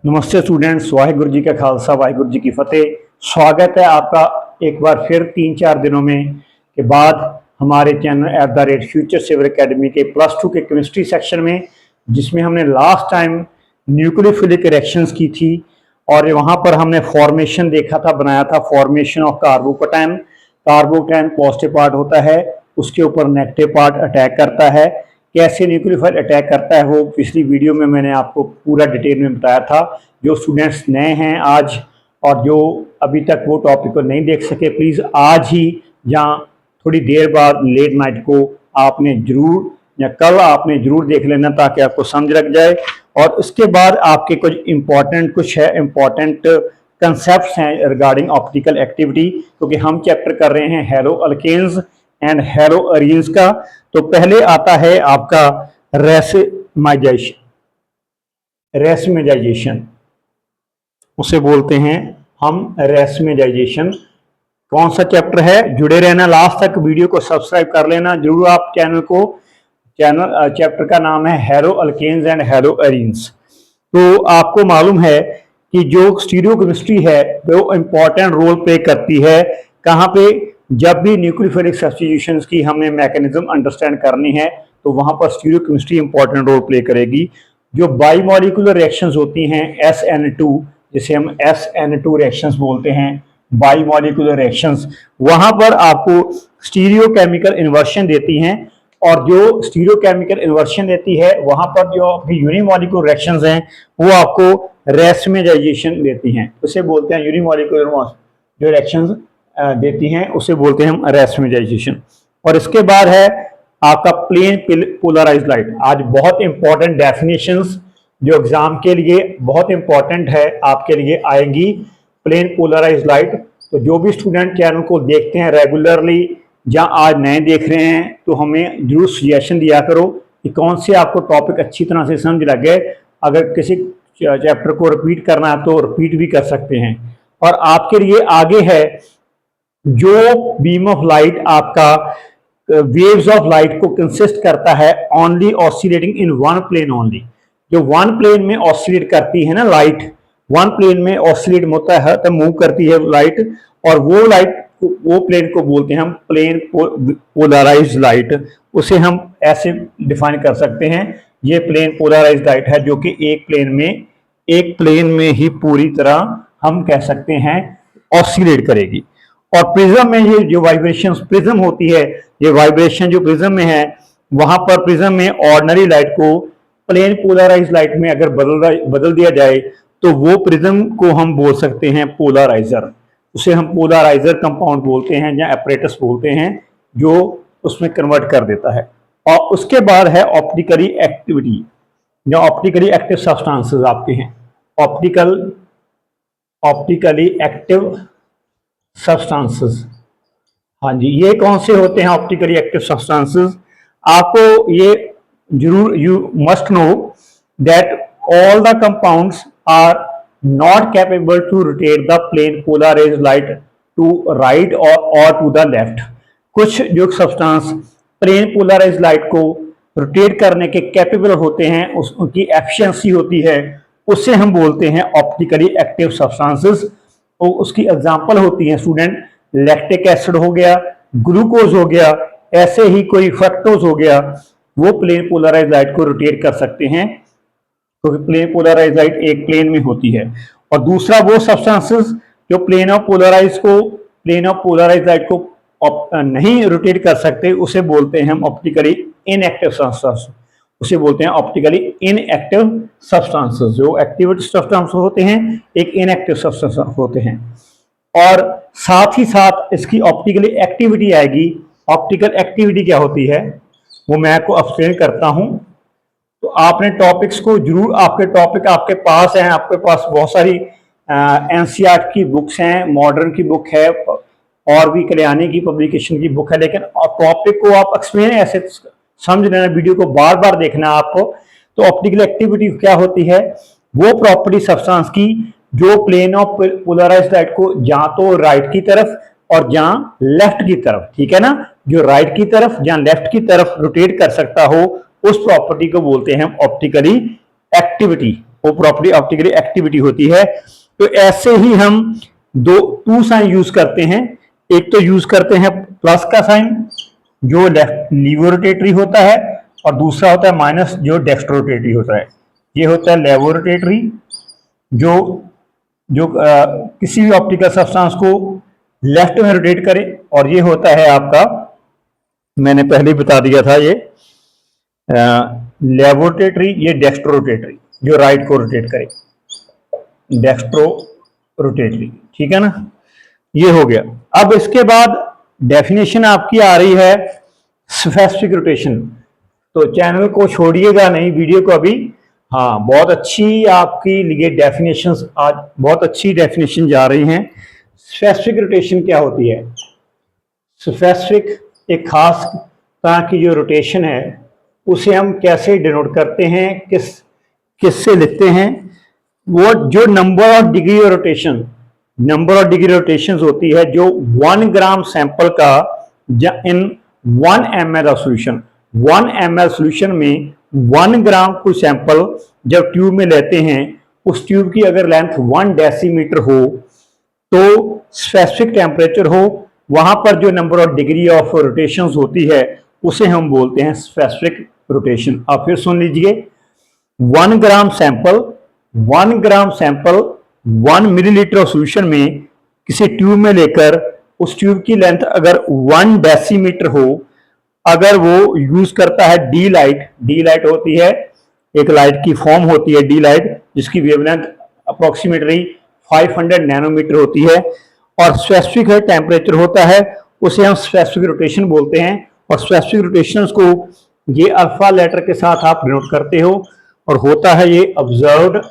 नमस्ते स्टूडेंट्स, वाहिगुरु जी का खालसा वाहिगुरु जी की फतेह। स्वागत है आपका एक बार फिर 3-4 दिनों में के बाद हमारे चैनल @फ्यूचर सेवर एकेडमी के +2 के केमिस्ट्री सेक्शन में, जिसमें हमने लास्ट टाइम न्यूक्लियोफिलिक रिएक्शंस की थी और वहाँ पर हमने फॉर्मेशन देखा था, बनाया था formation of carbocation. Carbocation positive part होता है, उसके ऊपर नेगेटिव पार्ट अटैक करता है। कैसे न्यूक्लियोफाइल अटैक करता है वो पिछली वीडियो में मैंने आपको पूरा डिटेल में बताया था। जो स्टूडेंट्स नए हैं आज और जो अभी तक वो टॉपिक को नहीं देख सके, प्लीज़ आज ही या थोड़ी देर बाद लेट नाइट को आपने जरूर या कल आपने जरूर देख लेना, ताकि आपको समझ लग जाए। और उसके बाद आपके कुछ इम्पॉर्टेंट कंसेप्ट हैं रिगार्डिंग ऑप्टिकल एक्टिविटी, क्योंकि हम चैप्टर कर रहे हैं haloalkanes and haloarenes का। तो पहले आता है आपका रेसमेजाइजेशन, उसे बोलते हैं हम रेसमेजाइजेशन। कौन सा चैप्टर है, जुड़े रहना लास्ट तक, वीडियो को सब्सक्राइब कर लेना जरूर आप चैप्टर का नाम है haloalkanes and haloarenes. तो आपको मालूम है कि जो स्टीरियोकेमिस्ट्री है वो इंपॉर्टेंट रोल प्ले करती है कहाँ पे, जब भी न्यूक्लियोफिलिक सब्स्टिट्यूशंस की हमें मैकेनिज्म अंडरस्टैंड करनी है तो वहां पर स्टीरियोकेमिस्ट्री इंपॉर्टेंट रोल प्ले करेगी। जो बाईमॉलिक्यूलर रिएक्शंस होती हैं SN2, जिसे हम SN2 रिएक्शंस बोलते हैं, बाईमॉलिक्यूलर रिएक्शंस, वहां पर आपको स्टीरियोकेमिकल इन्वर्शन देती हैं। और जो स्टीरियोकेमिकल इन्वर्शन देती है वहां पर जो यूनिमॉलिक्यूलर रिएक्शंस हैं वो आपको रेसमेजाइजेशन देती हैं, उसे बोलते हैं यूनिमॉलिक्यूलर जो रिएक्शंस देती हैं उसे बोलते हैं हम रेसमेजाइजेशन। और इसके बाद है आपका प्लेन पोलराइज्ड लाइट। आज बहुत इंपॉर्टेंट डेफिनेशंस जो एग्जाम के लिए बहुत इंपॉर्टेंट है आपके लिए आएंगी। प्लेन पोलराइज्ड लाइट, तो जो भी स्टूडेंट चैनल को देखते हैं रेगुलरली या आज नए देख रहे हैं तो हमें जरूर सजेशन दिया करो कि कौन से आपको टॉपिक अच्छी तरह से समझ लग गए। अगर किसी चैप्टर को रिपीट करना है तो रिपीट भी कर सकते हैं। और आपके लिए आगे है जो बीम ऑफ लाइट आपका वेव्स ऑफ लाइट को कंसिस्ट करता है only oscillating in one plane only. जो वन प्लेन में ऑसिलेट करती है ना लाइट, वन प्लेन में ऑसिलेट होता है तो मूव करती है लाइट, और वो प्लेन को बोलते हैं हम प्लेन पोलराइज्ड लाइट। उसे हम ऐसे डिफाइन कर सकते हैं, ये प्लेन पोलराइज्ड लाइट है जो कि एक प्लेन में ही पूरी तरह हम कह सकते हैं ऑसिलेट करेगी। और प्रिज्म में ये जो वाइब्रेशन प्रिज्म होती है, ये वाइब्रेशन जो प्रिज्म में है, वहां पर प्रिज्म में ऑर्डिनरी लाइट को प्लेन पोलराइज्ड लाइट में अगर बदल दिया जाए तो वो प्रिज्म को हम बोल सकते हैं पोलराइजर। उसे हम पोलराइजर कंपाउंड बोलते हैं या एपरेटस बोलते हैं, जो उसमें कन्वर्ट कर देता है। और उसके बाद है ऑप्टिकली एक्टिविटी, जो ऑप्टिकली एक्टिव सब्सटेंसेस आपके हैं, ऑप्टिकली एक्टिव सब्सटेंसेस। हाँ जी, ये कौन से होते हैं ऑप्टिकली एक्टिव सब्सटेंसेस? आपको ये जरूर you must know that all the compounds are not capable to rotate the plane polarised light to right और टू द लेफ्ट। कुछ जो सब्सटेंस प्लेन पोलराइज्ड लाइट को रोटेट करने के कैपेबल होते हैं, उनकी एफिशिएंसी होती है, उससे हम बोलते हैं ऑप्टिकली एक्टिव सब्सटेंसेस। तो उसकी एग्जांपल होती है स्टूडेंट, लैक्टिक एसिड हो गया, ग्लूकोज हो गया, ऐसे ही कोई फ्रक्टोज हो गया, वो प्लेन पोलराइज्ड लाइट को रोटेट कर सकते हैं, क्योंकि तो प्लेन पोलराइज्ड लाइट एक प्लेन में होती है। और दूसरा वो सब्सटेंसेस जो प्लेन ऑफ पोलराइज्ड लाइट को नहीं रोटेट कर सकते, उसे बोलते हैं हम ऑप्टिकली इनएक्टिव सब्सटेंस। उसे बोलते हैं ऑप्टिकली इनएक्टिव सब्सटेंसेस। जो एक्टिव सब्सटेंस होते हैं एक इनएक्टिव सब्सटेंस होते हैं। और साथ ही साथ इसकी ऑप्टिकली एक्टिविटी आएगी। ऑप्टिकल एक्टिविटी क्या होती है वो मैं आपको एक्सप्लेन करता हूं। तो आपने टॉपिक्स को जरूर, आपके टॉपिक आपके पास हैं, आपके पास बहुत सारी NCERT की बुक्स हैं, मॉडर्न की बुक है और भी कल्याणी की पब्लिकेशन की बुक है, लेकिन टॉपिक को आप एक्सप्लेन ऐसे समझ लेना, वीडियो को बार बार देखना आपको। तो ऑप्टिकल एक्टिविटी क्या होती है? वो प्रॉपर्टी सब्सटेंस की जो प्लेन ऑफ पोलराइज्ड लाइट को या तो राइट की तरफ और या लेफ्ट की तरफ, ठीक है ना, जो राइट की तरफ या लेफ्ट की तरफ रोटेट कर सकता हो, उस प्रॉपर्टी को बोलते हैं हम ऑप्टिकली एक्टिविटी। वो प्रॉपर्टी ऑप्टिकली एक्टिविटी होती है। तो ऐसे ही हम टू साइन यूज करते हैं। एक तो यूज करते हैं प्लस का साइन जो लीवोरोटेटरी होता है, और दूसरा होता है माइनस जो डेक्स्ट्रोरोटेटरी होता है। ये होता है लेवोरोटेटरी जो जो किसी भी ऑप्टिकल सब्सटेंस को लेफ्ट में रोटेट करे, और ये होता है आपका, मैंने पहले ही बता दिया था, ये लेवोरोटेटरी, ये डेक्स्ट्रोरोटेटरी जो राइट को रोटेट करे, डेक्स्ट्रो रोटेटरी। ठीक है ना, ये हो गया। अब इसके बाद डेफिनेशन आपकी आ रही है स्पेसिफिक रोटेशन। तो चैनल को छोड़िएगा नहीं, वीडियो को अभी। हाँ, बहुत अच्छी आपकी लिए डेफिनेशंस, आज बहुत अच्छी डेफिनेशन जा रही हैं। स्पेसिफिक रोटेशन क्या होती है? स्पेसिफिक एक खास तरह की जो रोटेशन है उसे हम कैसे डिनोट करते हैं, किससे लिखते हैं? वो जो number of degree of rotation, number of degree rotation होती है जो 1 ग्राम सैंपल का इन 1 ml of solution, 1 ml solution में 1 ग्राम कोई सैंपल जब ट्यूब में लेते हैं, उस ट्यूब की अगर लेंथ 1 डेसीमीटर हो तो स्पेसिफिक टेम्परेचर हो, वहां पर जो number of degree of rotation होती है उसे हम बोलते हैं स्पेसिफिक रोटेशन। आप फिर सुन लीजिए, 1 gram sample 1 gram sample 1 millilitre of solution में किसी ट्यूब में लेकर उस ट्यूब की लेंथ अगर 1 डेसीमीटर हो, अगर वो यूज करता है डी लाइट, डी लाइट होती है एक लाइट की फॉर्म होती है डी लाइट, जिसकी वेवलेंथ अप्रोक्सीमेटली 500 नैनोमीटर होती है, और स्पेसिफिक है टेम्परेचर होता है, उसे हम स्पेसिफिक रोटेशन बोलते हैं। और स्पेसिफिक रोटेशन को ये अल्फा लेटर के साथ आप डिनोट करते हो, और होता है ये ऑब्जर्व्ड,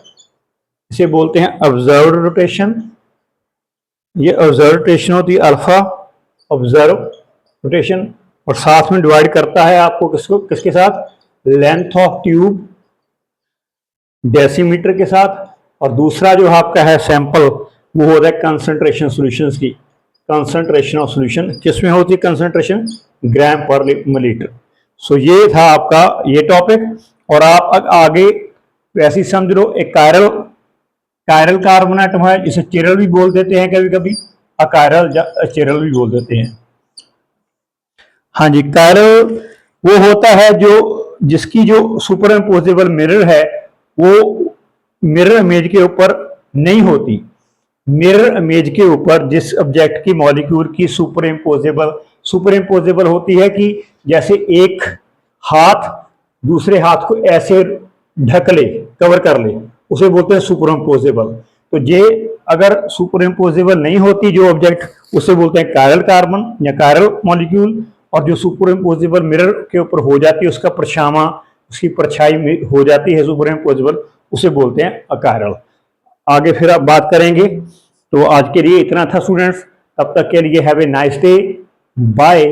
इसे बोलते हैं ऑब्जर्व्ड रोटेशन। ये ऑब्जर्व रोटेशन होती है अल्फा ऑब्जर्व रोटेशन, और साथ में डिवाइड करता है आपको किसके साथ? लेंथ ऑफ ट्यूब डेसीमीटर के साथ। और दूसरा जो आपका है सैंपल, वो होता है कंसंट्रेशन सॉल्यूशंस की, कंसंट्रेशन ऑफ सॉल्यूशन किसमें होती है कंसंट्रेशन? ग्राम पर मिलीलीटर। सो ये था आपका ये टॉपिक। और आप आगे वैसे ही समझ लो, एक कायरल कार्बन एटम है जिसे चिरल भी बोल देते हैं, कभी कभी अकायरल चिरल भी बोल देते हैं। हाँ जी, कायरल वो होता है जो जिसकी जो सुपर इम्पोजेबल मिरर है वो मिरर इमेज के ऊपर नहीं होती। मिरर इमेज के ऊपर जिस ऑब्जेक्ट की मॉलिक्यूल की सुपर इम्पोजेबल होती है कि जैसे एक हाथ दूसरे हाथ को ऐसे ढक ले, कवर कर ले, उसे बोलते हैं सुपर इम्पोजेबल। तो ये अगर सुपर इम्पोजेबल नहीं होती जो ऑब्जेक्ट, उसे बोलते हैं कायरल कार्बन या कायरल मॉलिक्यूल। और जो सुपर इम्पोजेबल मिरर के ऊपर हो जाती है, उसका परछावा, उसकी परछाई में हो जाती है सुपर इम्पोजेबल, उसे बोलते हैं अकायरल। आगे फिर आप बात करेंगे। तो आज के लिए इतना था स्टूडेंट्स, तब तक के लिए have a nice day, bye.